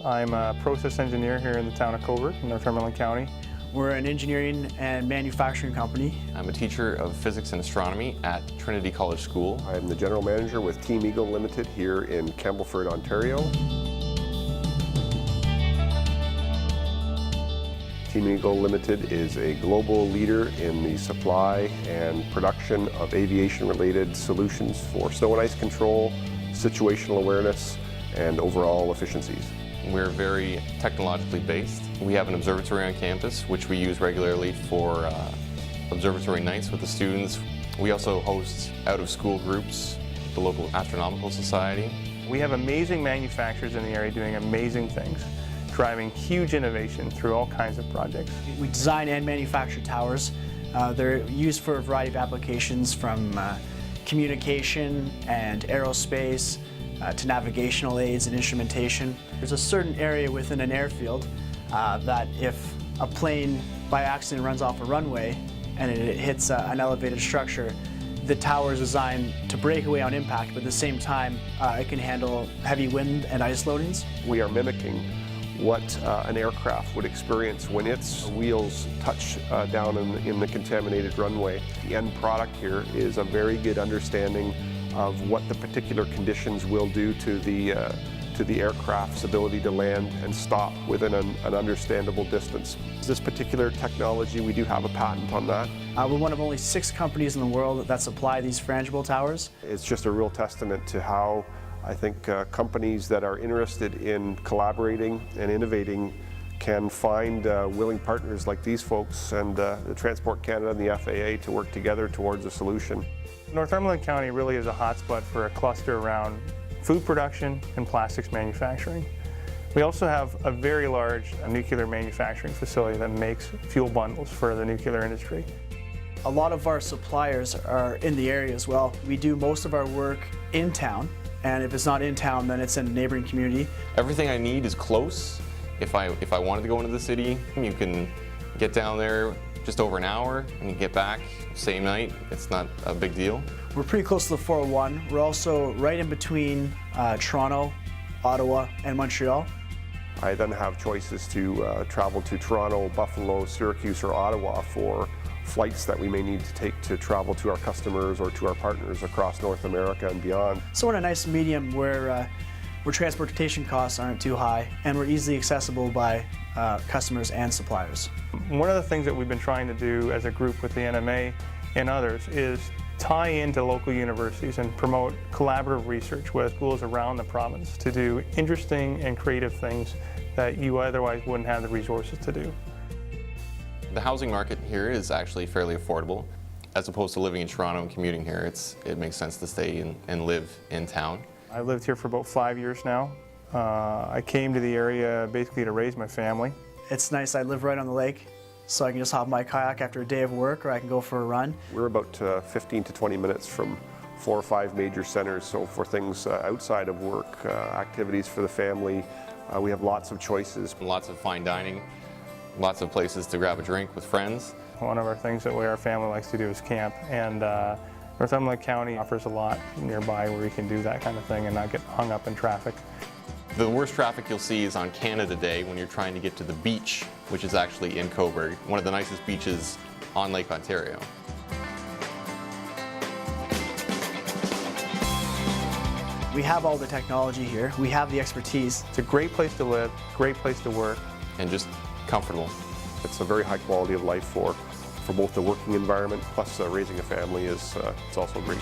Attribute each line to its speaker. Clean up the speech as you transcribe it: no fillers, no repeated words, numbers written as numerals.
Speaker 1: I'm a process engineer here in the town of Cobourg in Northumberland County.
Speaker 2: We're an engineering and manufacturing company.
Speaker 3: I'm a teacher of physics and astronomy at Trinity College School.
Speaker 4: I'm the general manager with Team Eagle Limited here in Campbellford, Ontario. Team Eagle Limited is a global leader in the supply and production of aviation-related solutions for snow and ice control, situational awareness, and overall efficiencies.
Speaker 3: We're very technologically based. We have an observatory on campus, which we use regularly for observatory nights with the students. We also host out-of-school groups, the local astronomical society.
Speaker 1: We have amazing manufacturers in the area doing amazing things, driving huge innovation through all kinds of projects.
Speaker 2: We design and manufacture towers. They're used for a variety of applications, from communication and aerospace to navigational aids and instrumentation. There's a certain area within an airfield that if a plane by accident runs off a runway and it hits an elevated structure, the tower is designed to break away on impact, but at the same time it can handle heavy wind and ice loadings.
Speaker 4: We are mimicking what an aircraft would experience when its wheels touch down in the contaminated runway. The end product here is a very good understanding of what the particular conditions will do to the aircraft's ability to land and stop within an understandable distance. This particular technology, we do have a patent on that.
Speaker 2: We're one of only 6 companies in the world that supply these frangible towers.
Speaker 4: It's just a real testament to how I think companies that are interested in collaborating and innovating can find willing partners like these folks and the Transport Canada and the FAA to work together towards a solution.
Speaker 1: Northumberland County really is a hotspot for a cluster around food production and plastics manufacturing. We also have a very large nuclear manufacturing facility that makes fuel bundles for the nuclear industry.
Speaker 2: A lot of our suppliers are in the area as well. We do most of our work in town, and if it's not in town, then it's in a neighboring community.
Speaker 3: Everything I need is close. If I wanted to go into the city, you can get down there just over an hour and you get back same night. It's not a big deal.
Speaker 2: We're pretty close to the 401. We're also right in between Toronto, Ottawa, and Montreal.
Speaker 4: I then have choices to travel to Toronto, Buffalo, Syracuse, or Ottawa for flights that we may need to take to travel to our customers or to our partners across North America and beyond.
Speaker 2: So we're in a nice medium where transportation costs aren't too high and we're easily accessible by customers and suppliers.
Speaker 1: One of the things that we've been trying to do as a group with the NMA and others is tie into local universities and promote collaborative research with schools around the province to do interesting and creative things that you otherwise wouldn't have the resources to do.
Speaker 3: The housing market here is actually fairly affordable. As opposed to living in Toronto and commuting here, it makes sense to stay and live in town.
Speaker 1: I've lived here for about 5 years now. I came to the area basically to raise my family.
Speaker 2: It's nice. I live right on the lake, so I can just hop my kayak after a day of work, or I can go for a run.
Speaker 4: We're about 15 to 20 minutes from 4 or 5 major centers, so for things outside of work, activities for the family, we have lots of choices.
Speaker 3: Lots of fine dining, lots of places to grab a drink with friends.
Speaker 1: One of our things that our family likes to do is camp, and Northumberland County offers a lot nearby where you can do that kind of thing and not get hung up in traffic.
Speaker 3: The worst traffic you'll see is on Canada Day when you're trying to get to the beach, which is actually in Cobourg, one of the nicest beaches on Lake Ontario.
Speaker 2: We have all the technology here. We have the expertise.
Speaker 1: It's a great place to live, great place to work.
Speaker 3: And just comfortable.
Speaker 4: It's a very high quality of life for both the working environment, plus raising a family is it's also great.